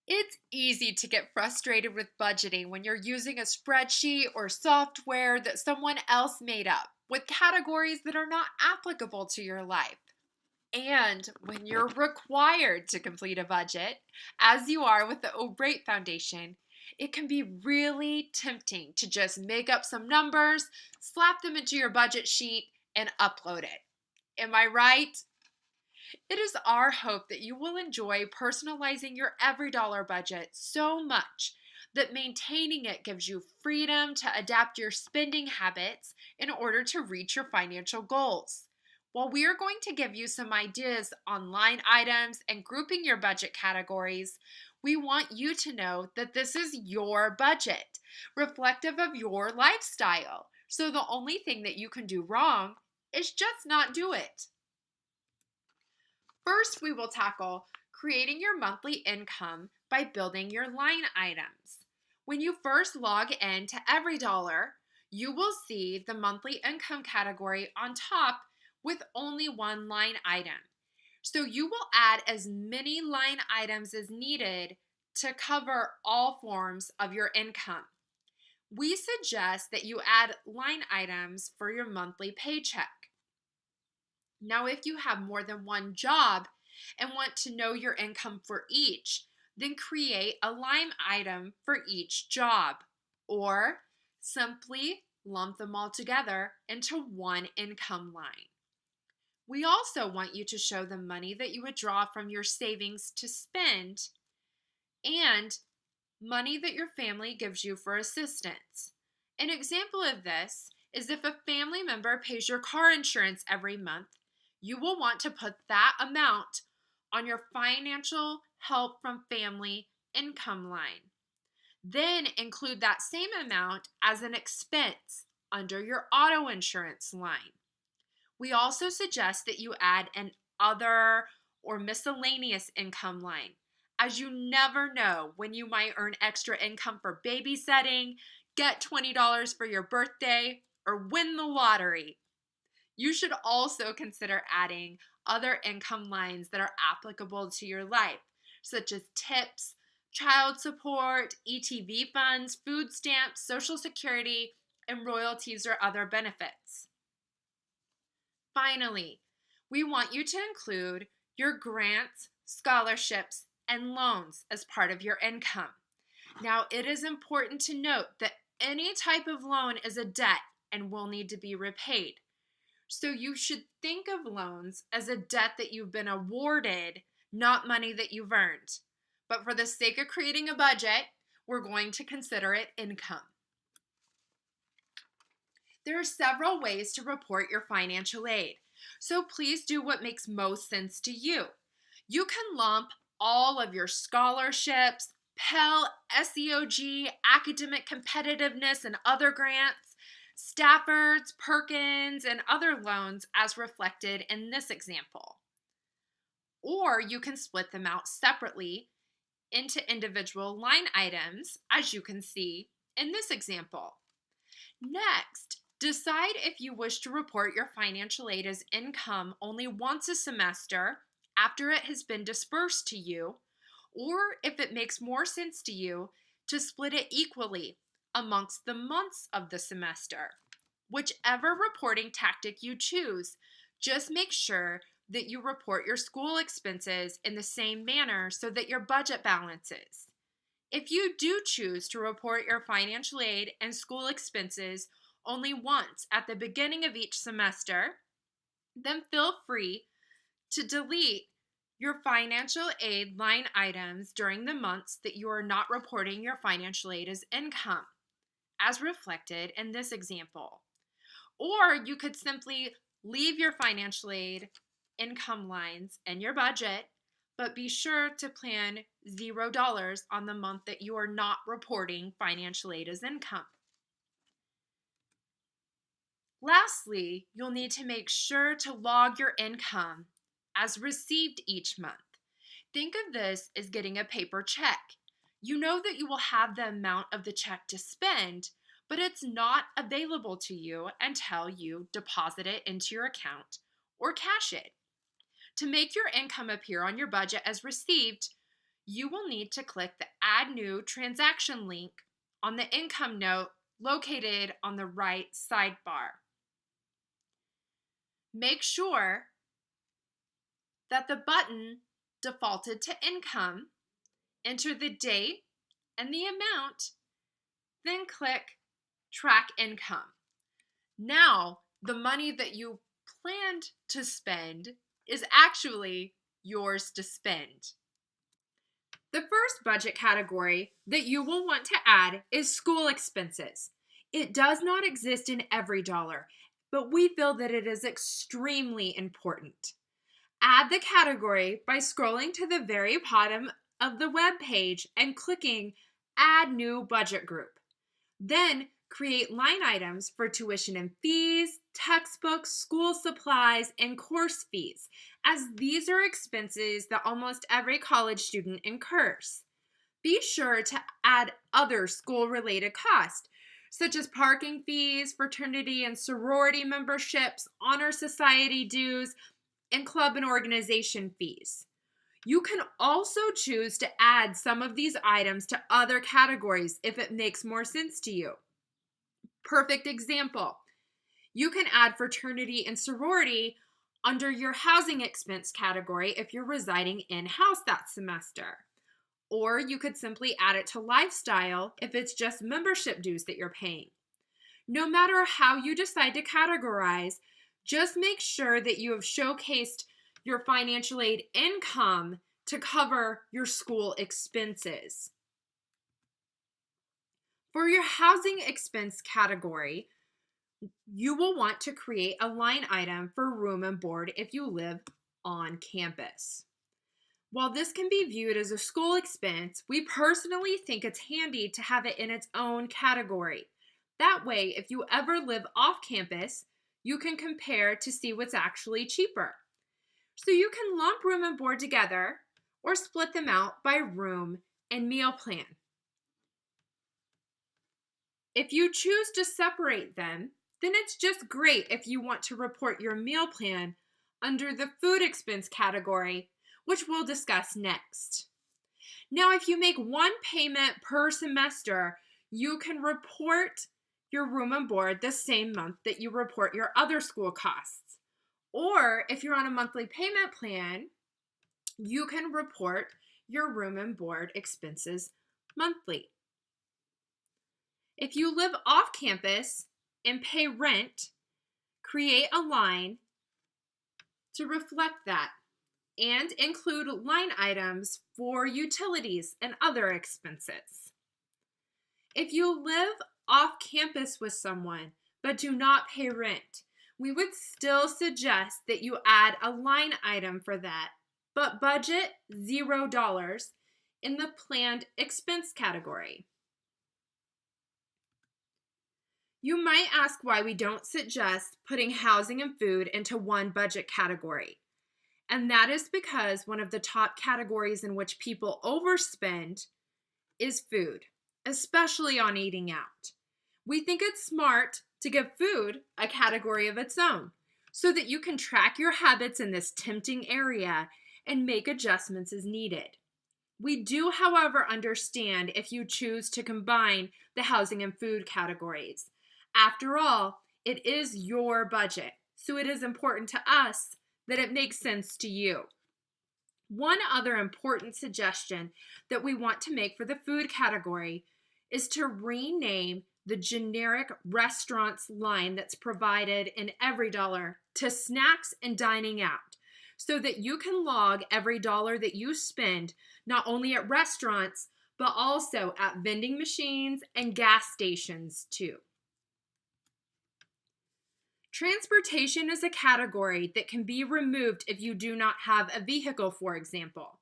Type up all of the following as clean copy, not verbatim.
It's easy to get frustrated with budgeting when you're using a spreadsheet or software that someone else made up with categories that are not applicable to your life. And when you're required to complete a budget, as you are with the O'Brate Foundation, it can be really tempting to just make up some numbers, slap them into your budget sheet, and upload it. Am I right? It is our hope that you will enjoy personalizing your every dollar budget so much that maintaining it gives you freedom to adapt your spending habits in order to reach your financial goals. While we are going to give you some ideas on line items and grouping your budget categories, we want you to know that this is your budget, reflective of your lifestyle. So the only thing that you can do wrong is just not do it. First, we will tackle creating your monthly income by building your line items. When you first log in to EveryDollar, you will see the monthly income category on top with only one line item. So you will add as many line items as needed to cover all forms of your income. We suggest that you add line items for your monthly paycheck. Now, if you have more than one job and want to know your income for each, then create a line item for each job, or simply lump them all together into one income line. We also want you to show the money that you would draw from your savings to spend and money that your family gives you for assistance. An example of this is if a family member pays your car insurance every month, you will want to put that amount on your financial help from family income line. Then include that same amount as an expense under your auto insurance line. We also suggest that you add an other or miscellaneous income line, as you never know when you might earn extra income for babysitting, get $20 for your birthday, or win the lottery. You should also consider adding other income lines that are applicable to your life, such as tips, child support, ETV funds, food stamps, Social Security, and royalties or other benefits. Finally, we want you to include your grants, scholarships, and loans as part of your income. Now, it is important to note that any type of loan is a debt and will need to be repaid. So you should think of loans as a debt that you've been awarded, not money that you've earned. But for the sake of creating a budget, we're going to consider it income. There are several ways to report your financial aid, so please do what makes most sense to you. You can lump all of your scholarships, Pell, SEOG, academic competitiveness, and other grants, Stafford's, Perkins, and other loans as reflected in this example. Or you can split them out separately into individual line items, as you can see in this example. Next, decide if you wish to report your financial aid as income only once a semester after it has been dispersed to you, or if it makes more sense to you to split it equally amongst the months of the semester. Whichever reporting tactic you choose, just make sure that you report your school expenses in the same manner so that your budget balances. If you do choose to report your financial aid and school expenses only once at the beginning of each semester, then feel free to delete your financial aid line items during the months that you are not reporting your financial aid as income, as reflected in this example. Or you could simply leave your financial aid income lines in your budget, but be sure to plan $0 on the month that you are not reporting financial aid as income. Lastly, you'll need to make sure to log your income as received each month. Think of this as getting a paper check. You know that you will have the amount of the check to spend, but it's not available to you until you deposit it into your account or cash it. To make your income appear on your budget as received, you will need to click the Add New Transaction link on the income note located on the right sidebar. Make sure that the button defaulted to income, enter the date and the amount, then click Track Income. Now, the money that you planned to spend is actually yours to spend. The first budget category that you will want to add is school expenses. It does not exist in every dollar, but we feel that it is extremely important. Add the category by scrolling to the very bottom of the web page and clicking Add New Budget Group. Then create line items for tuition and fees, textbooks, school supplies, and course fees, as these are expenses that almost every college student incurs. Be sure to add other school-related costs, such as parking fees, fraternity and sorority memberships, honor society dues, and club and organization fees. You can also choose to add some of these items to other categories if it makes more sense to you. Perfect example. You can add fraternity and sorority under your housing expense category if you're residing in-house that semester. Or you could simply add it to lifestyle if it's just membership dues that you're paying. No matter how you decide to categorize, just make sure that you have showcased your financial aid income to cover your school expenses. For your housing expense category, you will want to create a line item for room and board if you live on campus. While this can be viewed as a school expense, we personally think it's handy to have it in its own category. That way, if you ever live off campus, you can compare to see what's actually cheaper. So you can lump room and board together or split them out by room and meal plan. If you choose to separate them, then it's just great if you want to report your meal plan under the food expense category, which we'll discuss next. Now, if you make one payment per semester, you can report your room and board the same month that you report your other school costs. Or if you're on a monthly payment plan, you can report your room and board expenses monthly. If you live off campus and pay rent, create a line to reflect that and include line items for utilities and other expenses. If you live off campus with someone but do not pay rent, we would still suggest that you add a line item for that, but budget $0 in the planned expense category. You might ask why we don't suggest putting housing and food into one budget category. And that is because one of the top categories in which people overspend is food, especially on eating out. We think it's smart to give food a category of its own so that you can track your habits in this tempting area and make adjustments as needed. We do, however, understand if you choose to combine the housing and food categories. After all, it is your budget, so it is important to us that it makes sense to you. One other important suggestion that we want to make for the food category is to rename the generic restaurants line that's provided in EveryDollar to snacks and dining out, so that you can log every dollar that you spend not only at restaurants, but also at vending machines and gas stations too. Transportation is a category that can be removed if you do not have a vehicle, for example.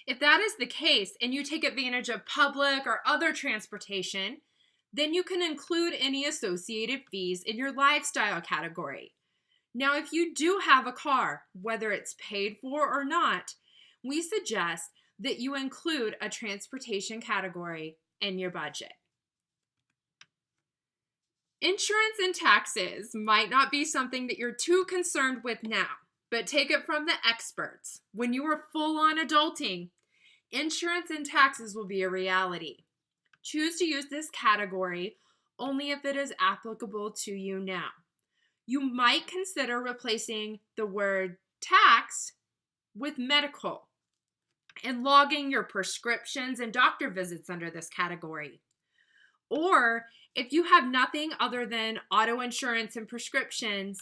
If that is the case and you take advantage of public or other transportation, then you can include any associated fees in your lifestyle category. Now, if you do have a car, whether it's paid for or not, we suggest that you include a transportation category in your budget. Insurance and taxes might not be something that you're too concerned with now, but take it from the experts. When you are full on adulting, Insurance and taxes will be a reality. Choose to use this category only if it is applicable to you now. You might consider replacing the word tax with medical and logging your prescriptions and doctor visits under this category. Or if you have nothing other than auto insurance and prescriptions,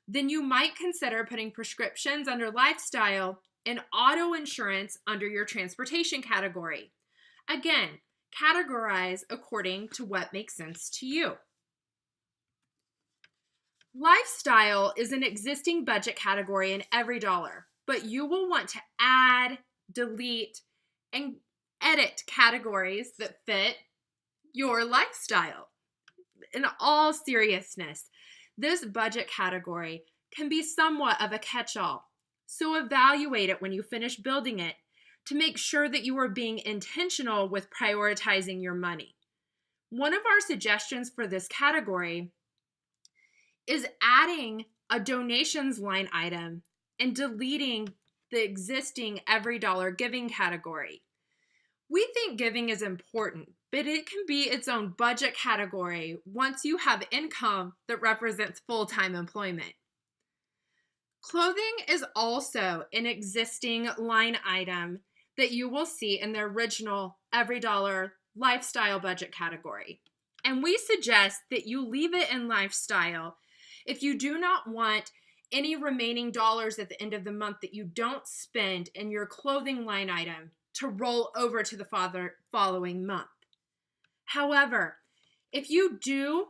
then you might consider putting prescriptions under lifestyle and auto insurance under your transportation category. Again, categorize according to what makes sense to you. Lifestyle is an existing budget category in EveryDollar, but you will want to add, delete, and edit categories that fit your lifestyle. In all seriousness, this budget category can be somewhat of a catch-all, so evaluate it when you finish building it to make sure that you are being intentional with prioritizing your money. One of our suggestions for this category is adding a donations line item and deleting the existing EveryDollar giving category. We think giving is important, but it can be its own budget category once you have income that represents full-time employment. Clothing is also an existing line item that you will see in the original EveryDollar lifestyle budget category. And we suggest that you leave it in lifestyle if you do not want any remaining dollars at the end of the month that you don't spend in your clothing line item to roll over to the following month. However, if you do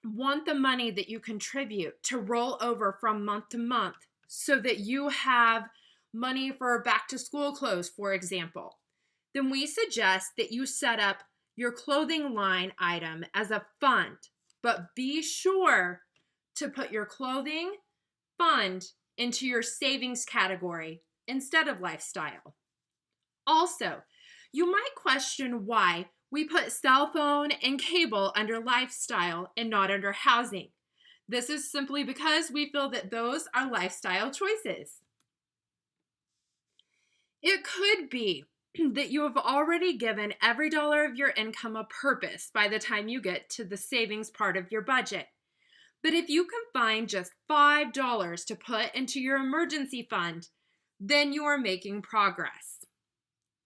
want the money that you contribute to roll over from month to month so that you have money for back to school clothes, for example, then we suggest that you set up your clothing line item as a fund, but be sure to put your clothing fund into your savings category instead of lifestyle. Also, you might question why we put cell phone and cable under lifestyle and not under housing. This is simply because we feel that those are lifestyle choices. It could be that you have already given every dollar of your income a purpose by the time you get to the savings part of your budget. But if you can find just $5 to put into your emergency fund, then you are making progress.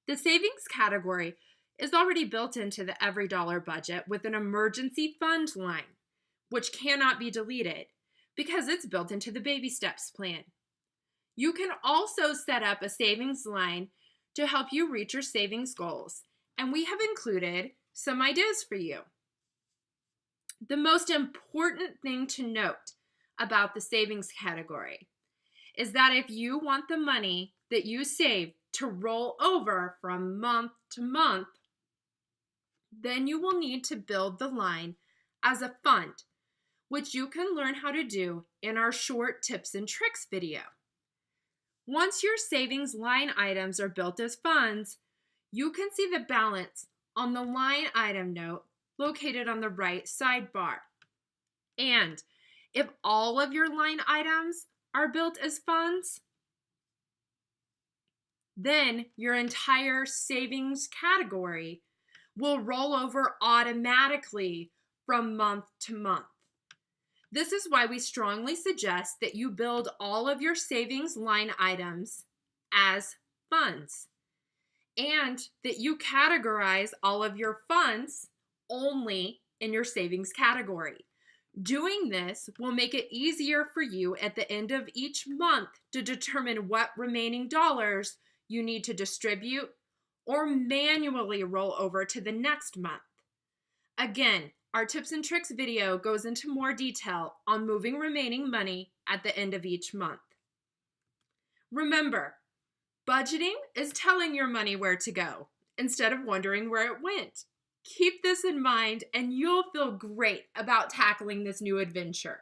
The savings category is already built into the EveryDollar budget with an emergency fund line, which cannot be deleted because it's built into the Baby Steps plan. You can also set up a savings line to help you reach your savings goals, and we have included some ideas for you. The most important thing to note about the savings category is that if you want the money that you save to roll over from month to month, then you will need to build the line as a fund, which you can learn how to do in our short tips and tricks video. Once your savings line items are built as funds, you can see the balance on the line item note located on the right sidebar. And if all of your line items are built as funds, then your entire savings category will roll over automatically from month to month. This is why we strongly suggest that you build all of your savings line items as funds and that you categorize all of your funds only in your savings category. Doing this will make it easier for you at the end of each month to determine what remaining dollars you need to distribute or manually roll over to the next month. Again, our tips and tricks video goes into more detail on moving remaining money at the end of each month. Remember, budgeting is telling your money where to go instead of wondering where it went. Keep this in mind and you'll feel great about tackling this new adventure.